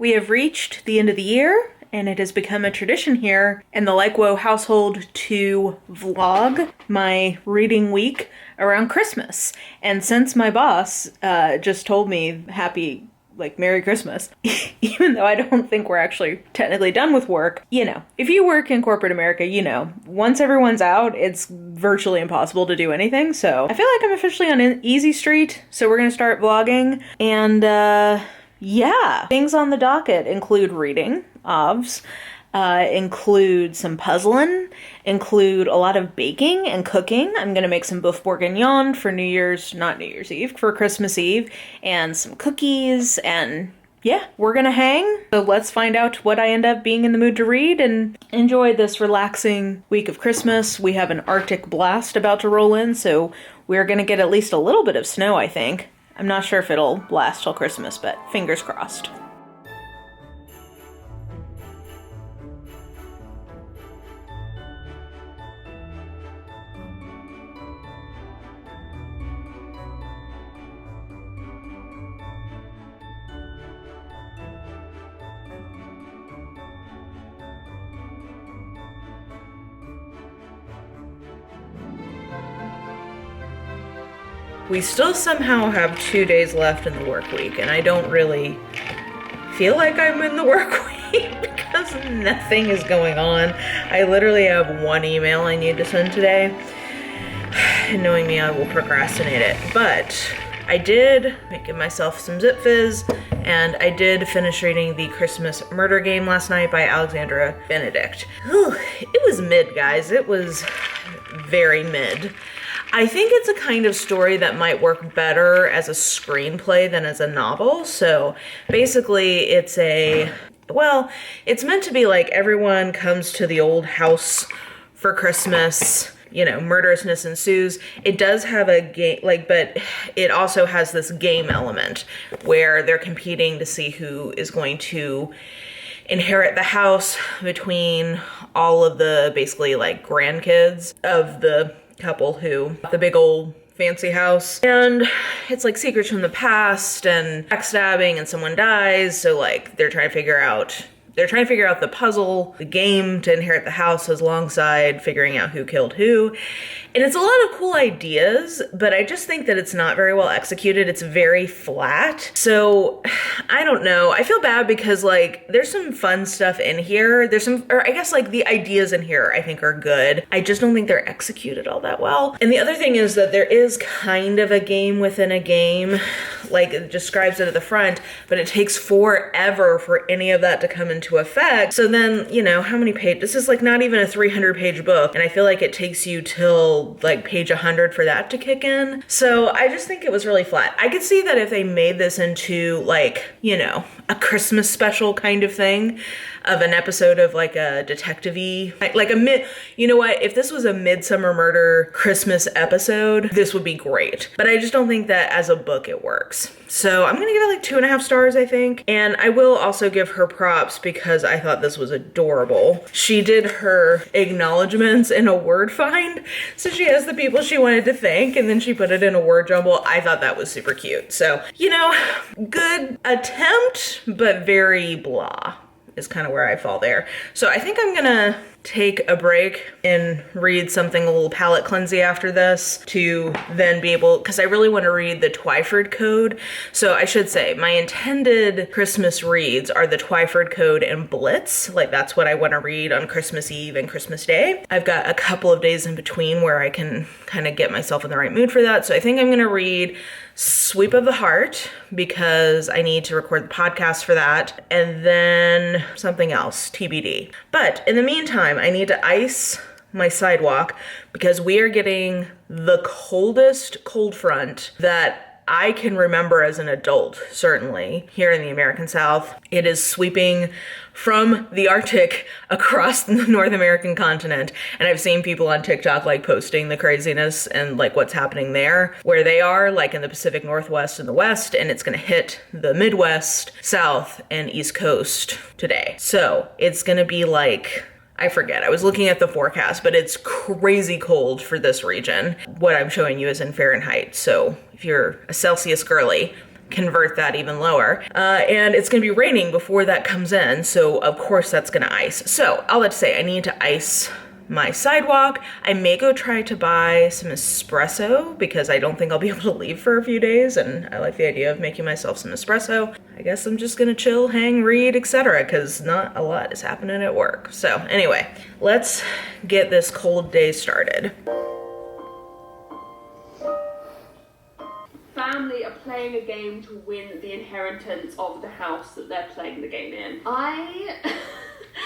We have reached the end of the year, and it has become a tradition here in the Likewell household to vlog my reading week around Christmas. And since my boss just told me Merry Christmas, even though I don't think we're actually technically done with work, if you work in corporate America, once everyone's out, it's virtually impossible to do anything. So I feel like I'm officially on an easy street, so we're going to start vlogging. And things on the docket include reading, include some puzzling, include a lot of baking and cooking. I'm going to make some boeuf bourguignon for for Christmas Eve, and some cookies, and we're going to hang. So let's find out what I end up being in the mood to read and enjoy this relaxing week of Christmas. We have an Arctic blast about to roll in, so we're going to get at least a little bit of snow, I think. I'm not sure if it'll last till Christmas, but fingers crossed. We still somehow have 2 days left in the work week, and I don't really feel like I'm in the work week because nothing is going on. I literally have one email I need to send today, and knowing me, I will procrastinate it. But I did make myself some Zip Fizz, and I did finish reading The Christmas Murder Game last night by Alexandra Benedict. Whew, it was mid, guys. It was very mid. I think it's a kind of story that might work better as a screenplay than as a novel. So basically it's meant to be like everyone comes to the old house for Christmas, murderousness ensues. It does have a game, but it also has this game element where they're competing to see who is going to inherit the house between all of the basically grandkids of the couple who the big old fancy house. And it's secrets from the past and backstabbing, and someone dies, so they're trying to figure out the puzzle, the game to inherit the house alongside figuring out who killed who. And it's a lot of cool ideas, but I just think that it's not very well executed. It's very flat. So I don't know. I feel bad because there's some fun stuff in here. The ideas in here I think are good. I just don't think they're executed all that well. And the other thing is that there is kind of a game within a game. It describes it at the front, but it takes forever for any of that to come into effect. So then, how many pages? This is not even a 300-page book, and I feel like it takes you till page 100 for that to kick in. So I just think it was really flat. I could see that if they made this into a Christmas special kind of thing, of an episode of a detective-y, if this was a Midsummer Murder Christmas episode, this would be great. But I just don't think that as a book it works. So I'm gonna give it 2.5 stars, I think. And I will also give her props because I thought this was adorable. She did her acknowledgements in a word find. So she has the people she wanted to thank, and then she put it in a word jumble. I thought that was super cute. So, good attempt, but very blah is kind of where I fall there. So I think I'm gonna take a break and read something a little palate cleansy after this to then be able, because I really want to read the Twyford Code. So I should say my intended Christmas reads are the Twyford Code and Blitz. That's what I want to read on Christmas Eve and Christmas Day. I've got a couple of days in between where I can kind of get myself in the right mood for that. So I think I'm going to read Sweep of the Heart because I need to record the podcast for that, and then something else, TBD. But in the meantime, I need to ice my sidewalk because we are getting the coldest cold front that I can remember as an adult, certainly, here in the American South. It is sweeping from the Arctic across the North American continent. And I've seen people on TikTok posting the craziness and what's happening there, where they are, in the Pacific Northwest and the West, and it's gonna hit the Midwest, South, and East Coast today. So it's gonna be I forget, I was looking at the forecast, but it's crazy cold for this region. What I'm showing you is in Fahrenheit. So if you're a Celsius girly, convert that even lower. And it's gonna be raining before that comes in, so of course that's gonna ice. So I'll let you say I need to ice my sidewalk. I may go try to buy some espresso because I don't think I'll be able to leave for a few days, and I like the idea of making myself some espresso. I guess I'm just gonna chill, hang, read, etc. because not a lot is happening at work. So anyway, let's get this cold day started. Family are playing a game to win the inheritance of the house that they're playing the game in.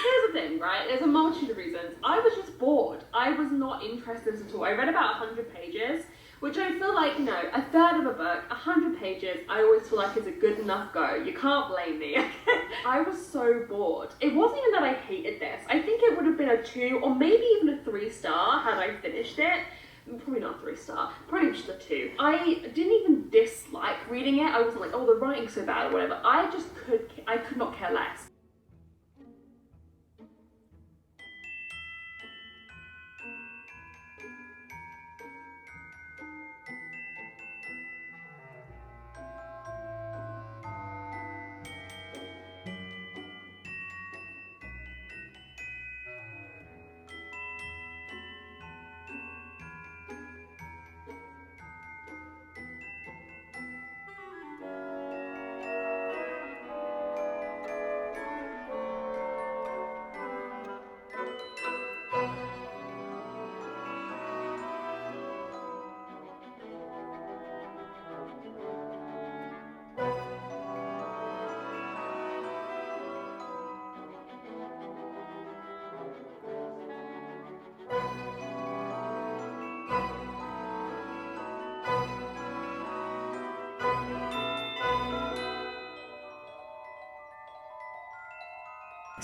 Here's the thing, right? There's a multitude of reasons. I was just bored. I was not interested at all. I read about 100 pages, which I feel like, you know, a third of a book, 100 pages, I always feel like is a good enough go. You can't blame me. I was so bored. It wasn't even that I hated this. I think it would have been a 2 or maybe even a 3-star had I finished it. Probably not 3-star, probably just a 2. I didn't even dislike reading it. I wasn't like, oh, the writing's so bad or whatever. I could not care less.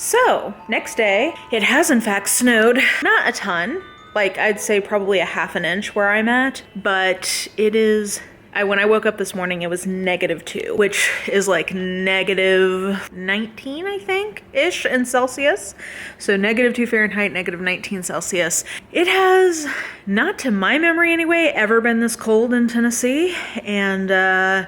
So, next day, it has in fact snowed. Not a ton, like I'd say probably a half an inch where I'm at, but it is, when I woke up this morning, it was -2, which is like -19, I think, ish in Celsius. So -2 Fahrenheit, -19 Celsius. It has, not to my memory anyway, ever been this cold in Tennessee. And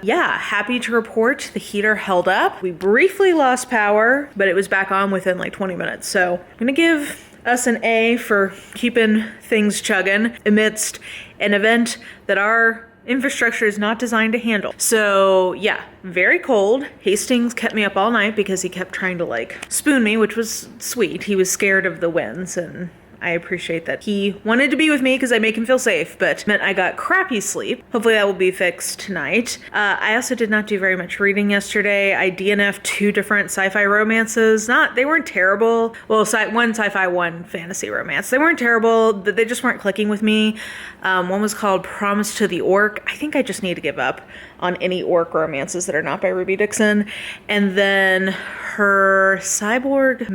yeah, happy to report the heater held up. We briefly lost power, but it was back on within like 20 minutes. So I'm gonna give us an A for keeping things chugging amidst an event that our infrastructure is not designed to handle. So yeah, very cold. Hastings kept me up all night because he kept trying to like spoon me, which was sweet. He was scared of the winds, and I appreciate that he wanted to be with me because I make him feel safe, but meant I got crappy sleep. Hopefully that will be fixed tonight. I also did not do very much reading yesterday. I DNF'd 2 different sci-fi romances. They weren't terrible. Well, one sci-fi, one fantasy romance. They weren't terrible, but they just weren't clicking with me. One was called Promise to the Orc. I think I just need to give up on any orc romances that are not by Ruby Dixon. And then her Cyborg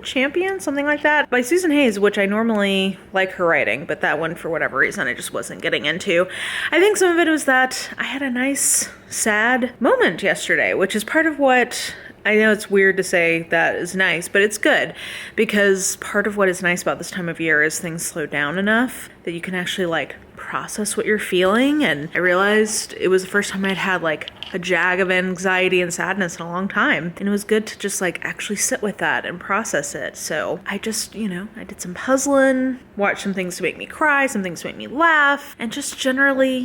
Champion, something like that, by Susan Hayes, which I normally like her writing, but that one, for whatever reason, I just wasn't getting into. I think some of it was that I had a nice, sad moment yesterday, which is part of what, I know it's weird to say that is nice, but it's good, because part of what is nice about this time of year is things slow down enough that you can actually like process what you're feeling. And I realized it was the first time I'd had like a jag of anxiety and sadness in a long time, and it was good to just like actually sit with that and process it. So I just, I did some puzzling, watched some things to make me cry, some things to make me laugh, and just generally,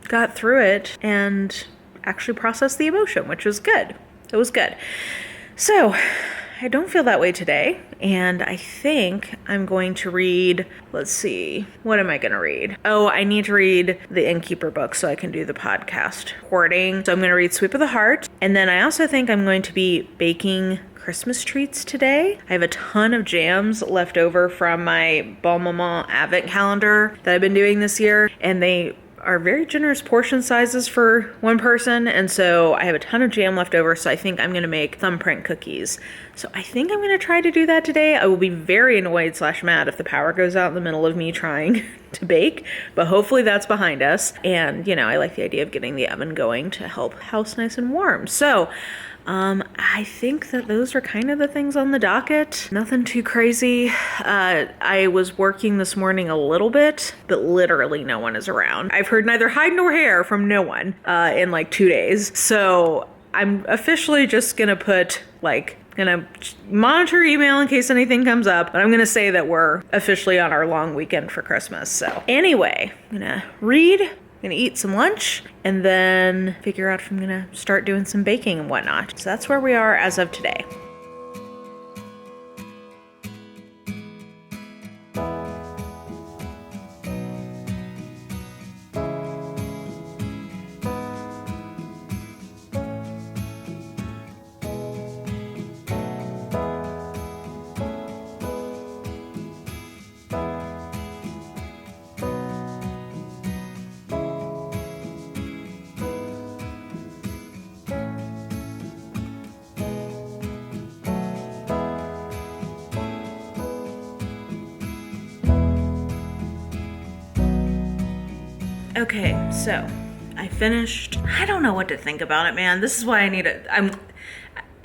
got through it and actually processed the emotion, which was good. It was good. So I don't feel that way today, and I think I'm going to read, let's see, what am I going to read? Oh, I need to read the Innkeeper book so I can do the podcast recording. So I'm going to read Sweep of the Heart, and then I also think I'm going to be baking Christmas treats today. I have a ton of jams left over from my Bon Moment Advent calendar that I've been doing this year, and they are very generous portion sizes for one person, and so I have a ton of jam left over, so I think I'm going to make thumbprint cookies. So I think I'm going to try to do that today. I will be very annoyed / mad if the power goes out in the middle of me trying to bake, but hopefully that's behind us. And, I like the idea of getting the oven going to help house nice and warm. So I think that those are kind of the things on the docket. Nothing too crazy. I was working this morning a little bit, but literally no one is around. I've heard neither hide nor hair from no one in like 2 days. So I'm officially just gonna put gonna monitor email in case anything comes up, but I'm gonna say that we're officially on our long weekend for Christmas. So anyway, I'm gonna read, gonna eat some lunch, and then figure out if I'm gonna start doing some baking and whatnot. So that's where we are as of today. Okay, so I finished. I don't know what to think about it, man. This is why I need it.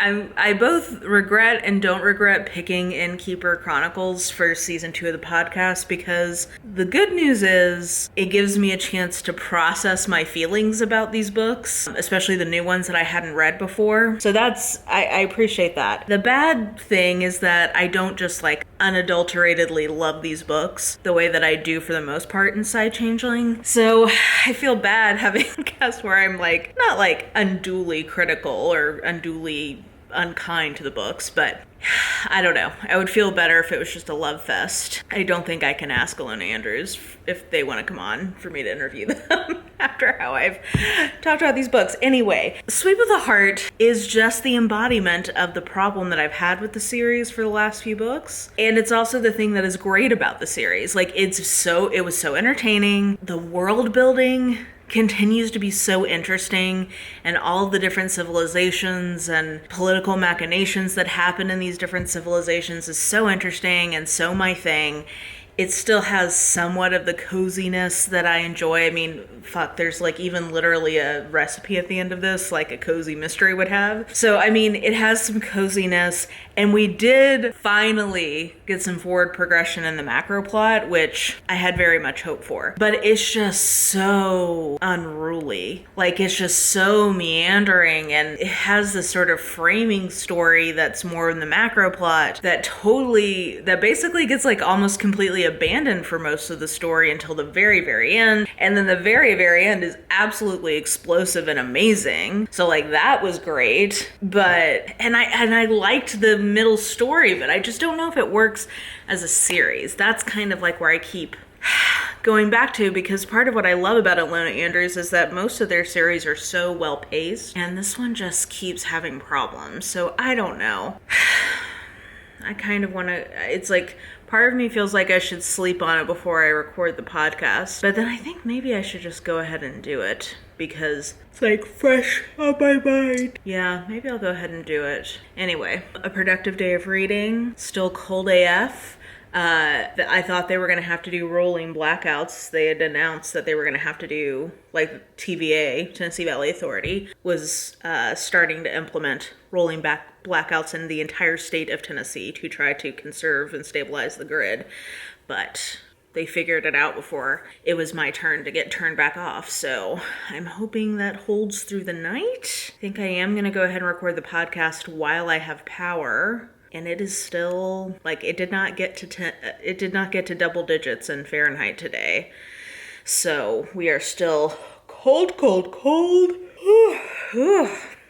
I both regret and don't regret picking Innkeeper Chronicles for season 2 of the podcast, because the good news is it gives me a chance to process my feelings about these books, especially the new ones that I hadn't read before. So I appreciate that. The bad thing is that I don't just unadulteratedly love these books the way that I do for the most part in Side Changeling. So I feel bad having a cast where I'm not unduly critical or unduly unkind to the books, but I don't know. I would feel better if it was just a love fest. I don't think I can ask Alona Andrews if they want to come on for me to interview them after how I've talked about these books. Anyway, Sweep of the Heart is just the embodiment of the problem that I've had with the series for the last few books. And it's also the thing that is great about the series. It was so entertaining. The world building continues to be so interesting, and all the different civilizations and political machinations that happen in these different civilizations is so interesting and so my thing. It still has somewhat of the coziness that I enjoy. I mean, there's even literally a recipe at the end of this, like a cozy mystery would have. So, I mean, it has some coziness, and we did finally get some forward progression in the macro plot, which I had very much hope for. But it's just so unruly. It's just so meandering, and it has this sort of framing story that's more in the macro plot that basically gets almost completely abandoned for most of the story until the very, very end. And then the very, very end is absolutely explosive and amazing. So that was great. And I liked the middle story, but I just don't know if it works as a series. That's kind of where I keep going back to, because part of what I love about Alona Andrews is that most of their series are so well paced, and this one just keeps having problems. So I don't know. I kind of want to, part of me feels like I should sleep on it before I record the podcast, but then I think maybe I should just go ahead and do it because it's fresh on my mind. Yeah, maybe I'll go ahead and do it. Anyway, a productive day of reading, still cold AF. I thought they were going to have to do rolling blackouts. They had announced that they were going to have to do, TVA, Tennessee Valley Authority, was starting to implement rolling back blackouts in the entire state of Tennessee to try to conserve and stabilize the grid. But they figured it out before it was my turn to get turned back off. So I'm hoping that holds through the night. I think I am going to go ahead and record the podcast while I have power. And it is still, it did not get to double digits in Fahrenheit today. So we are still cold.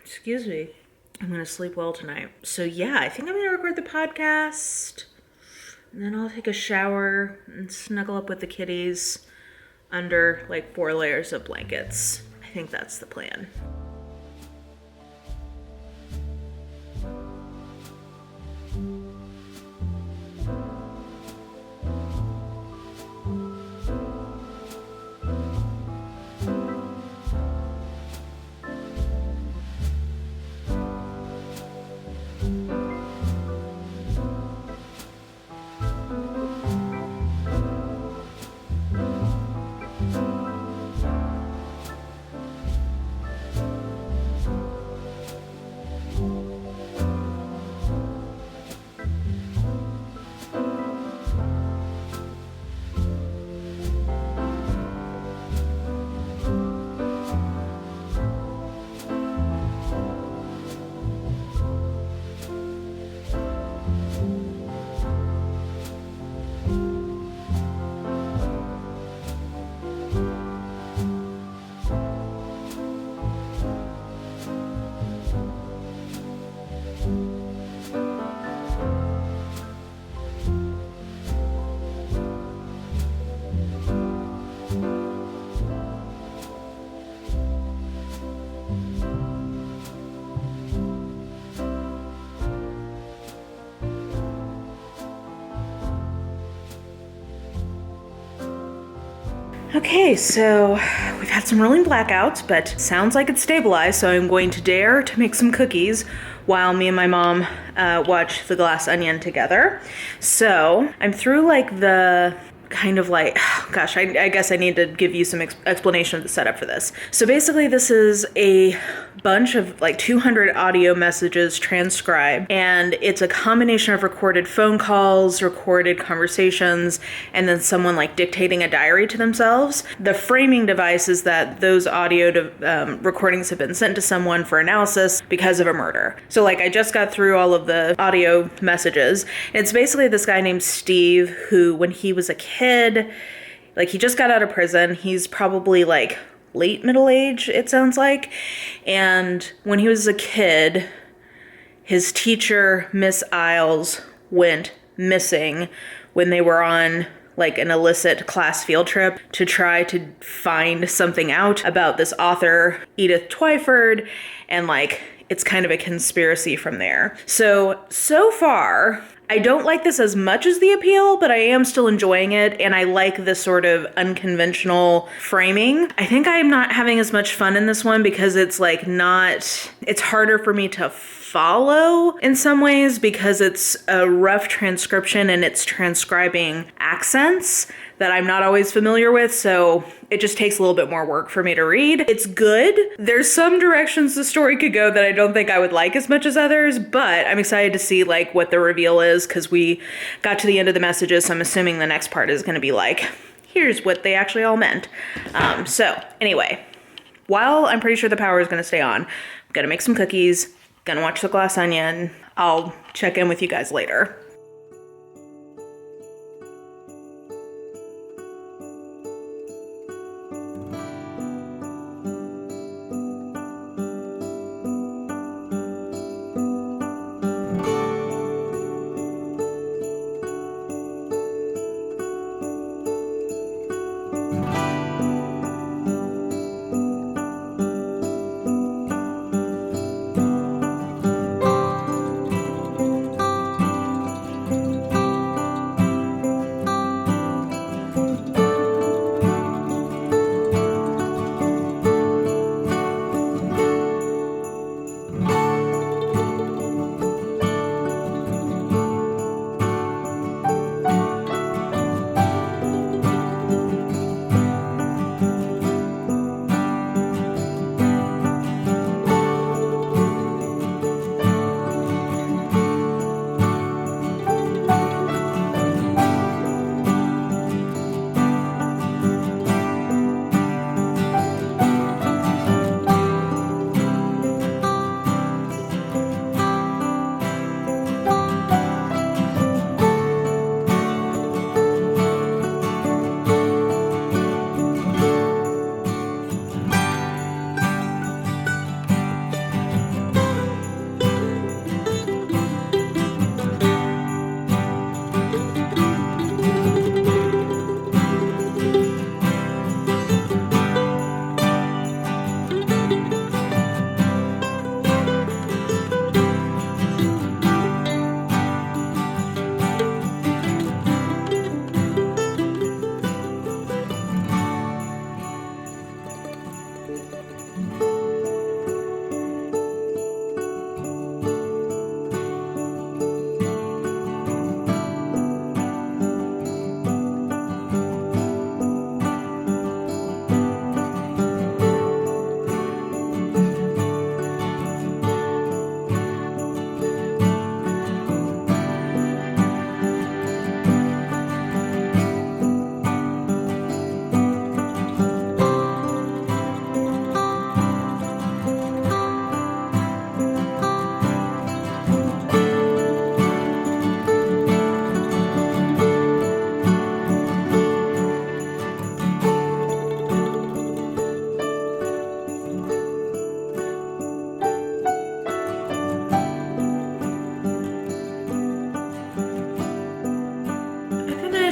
Excuse me. I'm going to sleep well tonight. So yeah, I think I'm going to record the podcast. And then I'll take a shower and snuggle up with the kitties under 4 layers of blankets. I think that's the plan. Okay, so we've had some rolling blackouts, but sounds like it's stabilized, so I'm going to dare to make some cookies while me and my mom watch The Glass Onion together. So I'm through like the kind of like, gosh, I guess I need to give you some explanation of the setup for this. So basically this is a bunch of like 200 audio messages transcribed, and it's a combination of recorded phone calls, recorded conversations, and then someone like dictating a diary to themselves. The framing device is that those audio recordings have been sent to someone for analysis because of a murder. So like I just got through all of the audio messages. It's basically this guy named Steve who, when he was a kid, like he just got out of prison. He's probably like late middle age, it sounds like. And when he was a kid, his teacher, Miss Isles, went missing when they were on like an illicit class field trip to try to find something out about this author, Edith Twyford, and like it's kind of a conspiracy from there. So far, I don't like this as much as The Appeal, but I am still enjoying it, and I like this sort of unconventional framing. I think I'm not having as much fun in this one because it's like it's harder for me to follow in some ways because it's a rough transcription and it's transcribing accents that I'm not always familiar with, so it just takes a little bit more work for me to read. It's good. There's some directions the story could go that I don't think I would like as much as others, but I'm excited to see like what the reveal is because we got to the end of the messages, so I'm assuming the next part is going to be like, here's what they actually all meant. So anyway, while I'm pretty sure the power is going to stay on, I'm going to make some cookies, going to watch The Glass Onion. I'll check in with you guys later.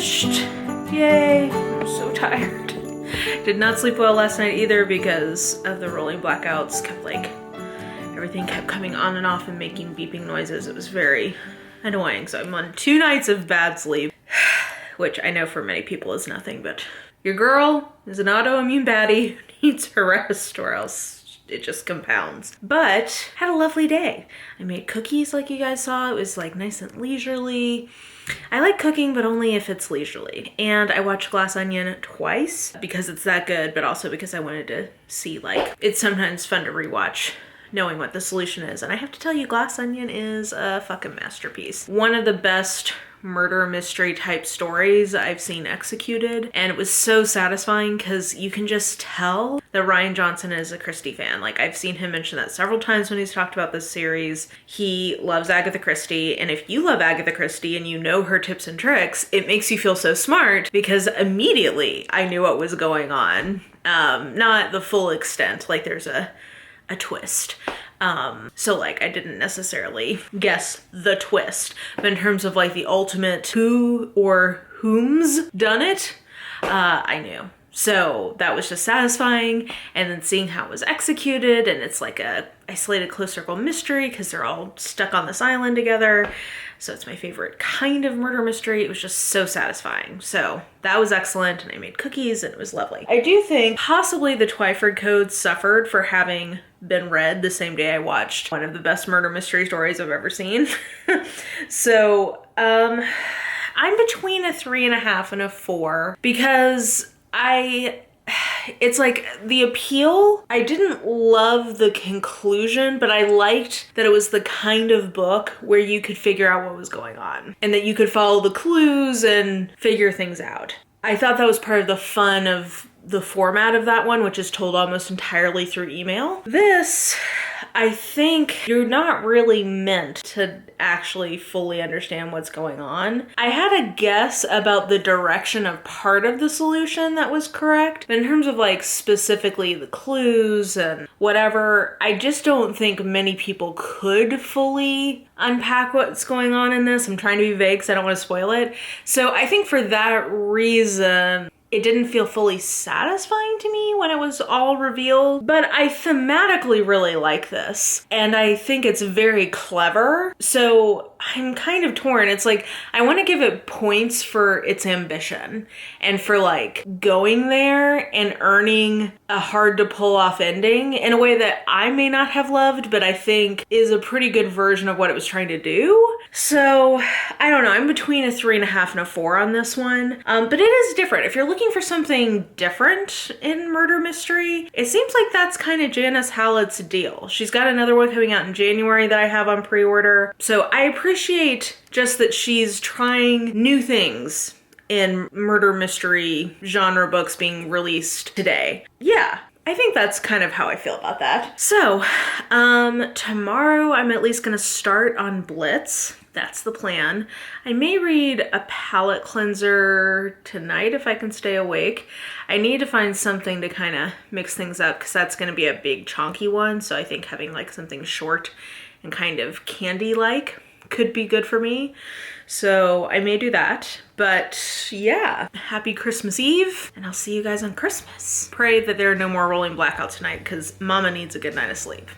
Finished. Yay. I'm so tired. Did not sleep well last night either because of the rolling blackouts. Everything kept coming on and off and making beeping noises. It was very annoying. So I'm on 2 nights of bad sleep. which I know for many people is nothing, but your girl is an autoimmune baddie who needs her rest or else it just compounds. But had a lovely day. I made cookies like you guys saw. It was like nice and leisurely. I like cooking, but only if it's leisurely. And I watched Glass Onion twice because it's that good, but also because I wanted to see, like, it's sometimes fun to rewatch knowing what the solution is. And I have to tell you, Glass Onion is a fucking masterpiece. One of the best murder mystery type stories I've seen executed, and it was so satisfying because you can just tell that Rian Johnson is a Christie fan. Like, I've seen him mention that several times when he's talked about this series. He loves Agatha Christie, and if you love Agatha Christie and you know her tips and tricks, it makes you feel so smart because immediately I knew what was going on. Not the full extent, like there's a twist. So like I didn't necessarily guess the twist, but in terms of like the ultimate who or whom's done it, I knew. So that was just satisfying. And then seeing how it was executed, and it's like a isolated close circle mystery because they're all stuck on this island together. So it's my favorite kind of murder mystery. It was just so satisfying. So that was excellent, and I made cookies and it was lovely. I do think possibly the Twyford Code suffered for having been read the same day I watched one of the best murder mystery stories I've ever seen. So I'm between a 3.5 and a 4 because it's like the appeal. I didn't love the conclusion, but I liked that it was the kind of book where you could figure out what was going on and that you could follow the clues and figure things out. I thought that was part of the fun of the format of that one, which is told almost entirely through email. This, I think you're not really meant to actually fully understand what's going on. I had a guess about the direction of part of the solution that was correct, but in terms of like specifically the clues and whatever, I just don't think many people could fully unpack what's going on in this. I'm trying to be vague because I don't want to spoil it. So I think for that reason, it didn't feel fully satisfying to me when it was all revealed, but I thematically really like this, and I think it's very clever, so I'm kind of torn. It's like, I want to give it points for its ambition, and for like going there and earning a hard to pull off ending in a way that I may not have loved, but I think is a pretty good version of what it was trying to do. So, I don't know, I'm between a 3.5 and a 4 on this one, but it is different. If you're looking for something different in murder mystery, it seems like that's kind of Janice Hallett's deal. She's got another one coming out in January that I have on pre-order, so I appreciate just that she's trying new things in murder mystery genre books being released today. Yeah, I think that's kind of how I feel about that. So, tomorrow I'm at least gonna start on Blitz. That's the plan. I may read a palette cleanser tonight if I can stay awake. I need to find something to kind of mix things up because that's going to be a big chunky one. So I think having like something short and kind of candy-like could be good for me. So I may do that. But yeah, happy Christmas Eve, and I'll see you guys on Christmas. Pray that there are no more rolling blackouts tonight because Mama needs a good night of sleep.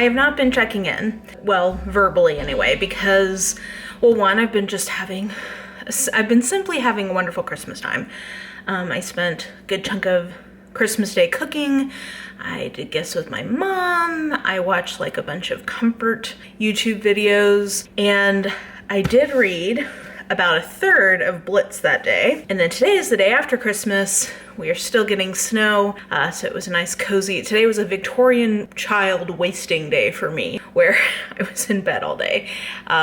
I have not been checking in, well, verbally anyway, because, well, one, I've been simply having a wonderful Christmas time. I spent a good chunk of Christmas Day cooking. I did gifts with my mom. I watched like a bunch of comfort YouTube videos, and I did read about a third of Blitz that day. And then today is the day after Christmas. We are still getting snow, so it was a nice cozy. Today was a Victorian child wasting day for me, where I was in bed all day,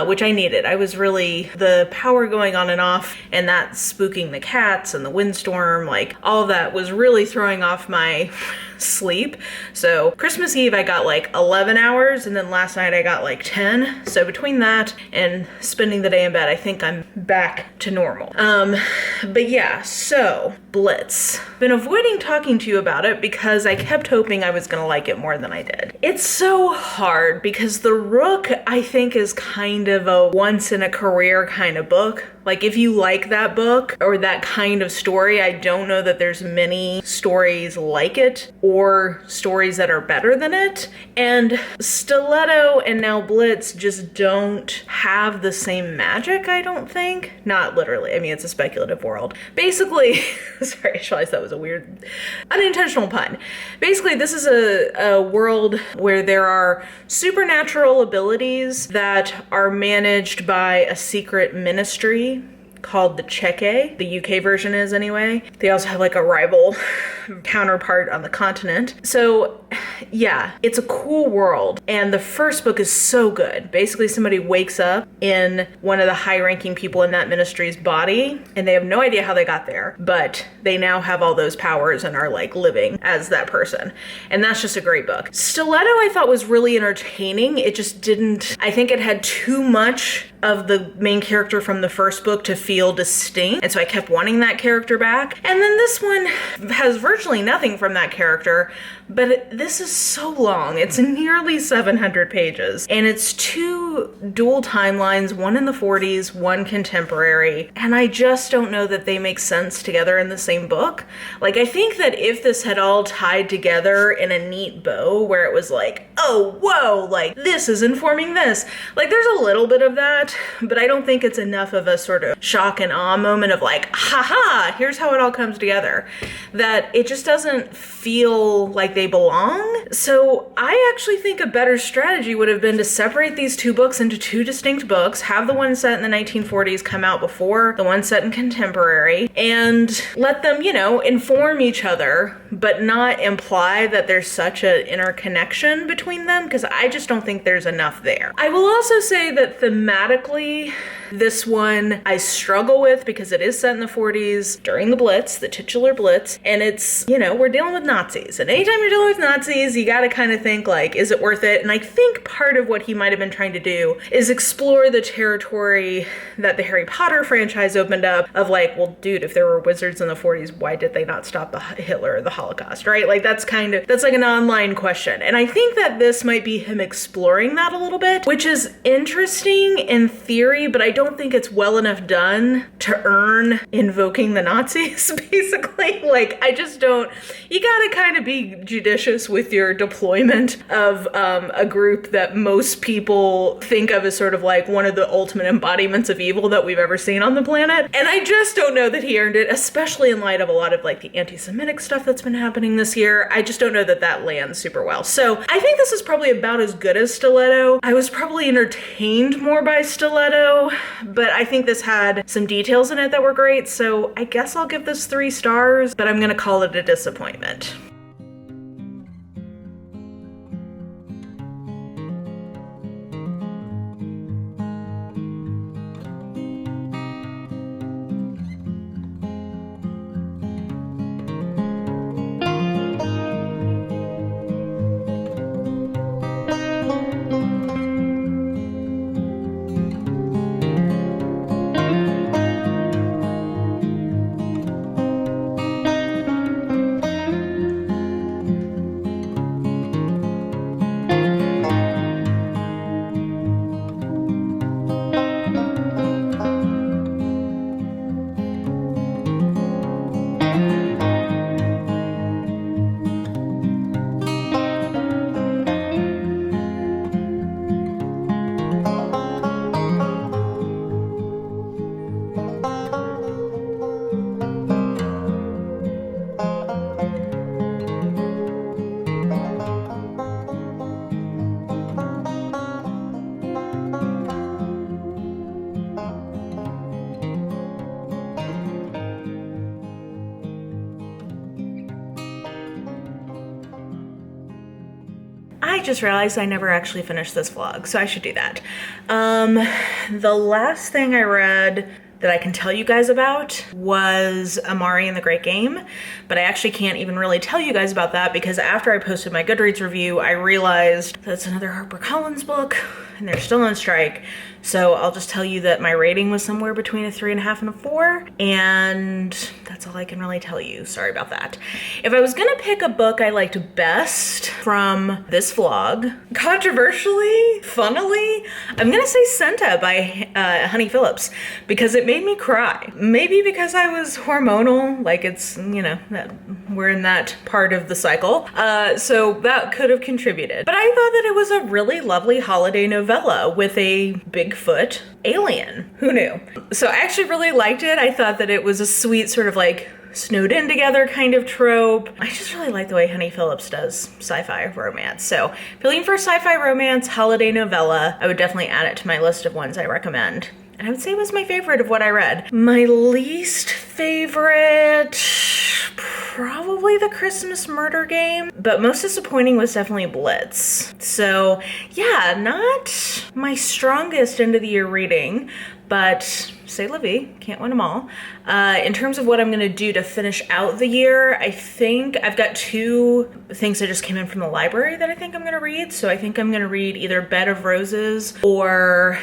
which I needed. I was really, the power going on and off, and that spooking the cats and the windstorm, like all of that was really throwing off my sleep. So Christmas Eve I got like 11 hours, and then last night I got like 10. So between that and spending the day in bed, I think I'm back to normal. But yeah, so Blitz. Been avoiding talking to you about it because I kept hoping I was gonna like it more than I did. It's so hard because The Rook, I think, is kind of a once in a career kind of book. Like if you like that book or that kind of story, I don't know that there's many stories like it or stories that are better than it. And Stiletto and now Blitz just don't have the same magic, I don't think. Not literally, I mean, it's a speculative world. Basically, sorry, I realized that was a weird, unintentional pun. Basically, this is a world where there are supernatural abilities that are managed by a secret ministry called the Cheke. The UK version is anyway. They also have like a rival counterpart on the continent. So yeah, it's a cool world. And the first book is so good. Basically, somebody wakes up in one of the high-ranking people in that ministry's body, and they have no idea how they got there, but they now have all those powers and are like living as that person. And that's just a great book. Stiletto I thought was really entertaining. It just didn't, I think it had too much of the main character from the first book to feel distinct, and so I kept wanting that character back. And then this one has virtually nothing from that character, but this is so long. It's nearly 700 pages, and it's two dual timelines, one in the 40s, one contemporary, and I just don't know that they make sense together in the same book. Like, I think that if this had all tied together in a neat bow where it was like, oh, whoa, like this is informing this, like there's a little bit of that, but I don't think it's enough of a sort of shock and awe moment of like, haha, here's how it all comes together, that it just doesn't feel like they belong. So I actually think a better strategy would have been to separate these two books into two distinct books, have the one set in the 1940s come out before the one set in contemporary, and let them, you know, inform each other, but not imply that there's such an interconnection between them, because I just don't think there's enough there. I will also say that thematically, this one I struggle with because it is set in the 40s during the Blitz, the titular Blitz, and it's, you know, we're dealing with Nazis. And anytime you're dealing with Nazis, you gotta kind of think like, is it worth it? And I think part of what he might have been trying to do is explore the territory that the Harry Potter franchise opened up of like, well, dude, if there were wizards in the 40s, why did they not stop the Hitler or the Holocaust, right? Like that's like an online question. And I think that this might be him exploring that a little bit, which is interesting in theory, but I don't think it's well enough done to earn invoking the Nazis, basically. Like, I just don't, you gotta kind of be judicious with your deployment of a group that most people think of as sort of like one of the ultimate embodiments of evil that we've ever seen on the planet. And I just don't know that he earned it, especially in light of a lot of like the anti-Semitic stuff that's been happening this year. I just don't know that that lands super well. So I think this is probably about as good as Stiletto. I was probably entertained more by Stiletto, but I think this had some details in it that were great. So I guess I'll give this 3 stars, but I'm gonna call it a disappointment. I just realized I never actually finished this vlog, so I should do that. The last thing I read that I can tell you guys about was Amari and the Great Game, but I actually can't even really tell you guys about that because after I posted my Goodreads review, I realized that it's another HarperCollins book and they're still on strike. So I'll just tell you that my rating was somewhere between a 3.5 and a 4, and that's all I can really tell you. Sorry about that. If I was gonna pick a book I liked best from this vlog, controversially, funnily, I'm gonna say Senta by Honey Phillips, because it made me cry. Maybe because I was hormonal, like it's, you know, that we're in that part of the cycle. So that could have contributed. But I thought that it was a really lovely holiday novella with a Bigfoot alien. Who knew? So I actually really liked it. I thought that it was a sweet sort of like snowed in together kind of trope. I just really like the way Honey Phillips does sci-fi romance. So if you're looking for a sci-fi romance holiday novella, I would definitely add it to my list of ones I recommend. And I would say it was my favorite of what I read. My least favorite, probably The Christmas Murder Game, but most disappointing was definitely Blitz. So yeah, not my strongest end of the year reading, but say la vie, can't win them all. In terms of what I'm gonna do to finish out the year, I think I've got 2 things that just came in from the library that I think I'm gonna read. So I think I'm gonna read either Bed of Roses or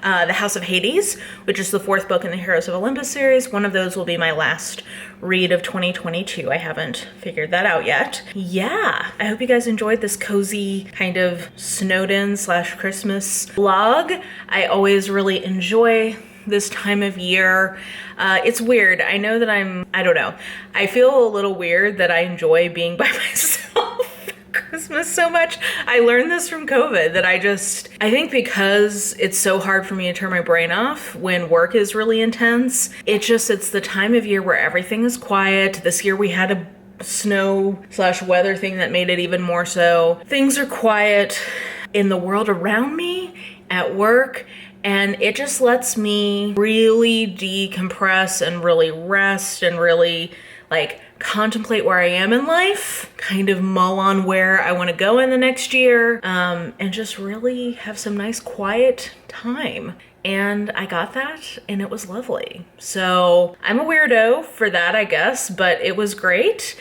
The House of Hades, which is the 4th book in the Heroes of Olympus series. One of those will be my last read of 2022. I haven't figured that out yet. Yeah, I hope you guys enjoyed this cozy kind of snowed in / Christmas vlog. I always really enjoy this time of year. It's weird. I know that I don't know. I feel a little weird that I enjoy being by myself Christmas so much. I learned this from COVID that I think because it's so hard for me to turn my brain off when work is really intense, it's the time of year where everything is quiet. This year we had a snow / weather thing that made it even more so. Things are quiet in the world around me, at work, and it just lets me really decompress and really rest and really like contemplate where I am in life, kind of mull on where I want to go in the next year, and just really have some nice quiet time. And I got that and it was lovely. So I'm a weirdo for that, I guess, but it was great.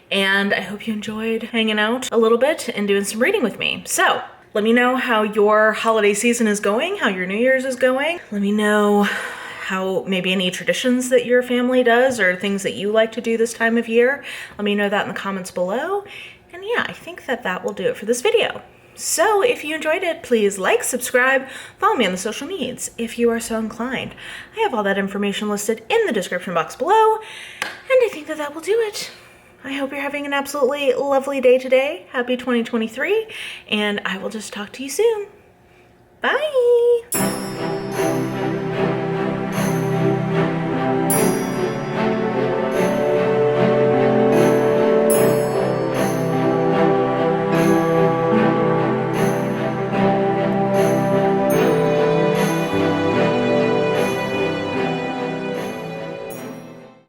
And I hope you enjoyed hanging out a little bit and doing some reading with me. So let me know how your holiday season is going, how your New Year's is going. Let me know how maybe any traditions that your family does or things that you like to do this time of year. Let me know that in the comments below. And yeah, I think that will do it for this video. So if you enjoyed it, please like, subscribe, follow me on the social medias if you are so inclined. I have all that information listed in the description box below, and I think that will do it. I hope you're having an absolutely lovely day today. Happy 2023, and I will just talk to you soon. Bye!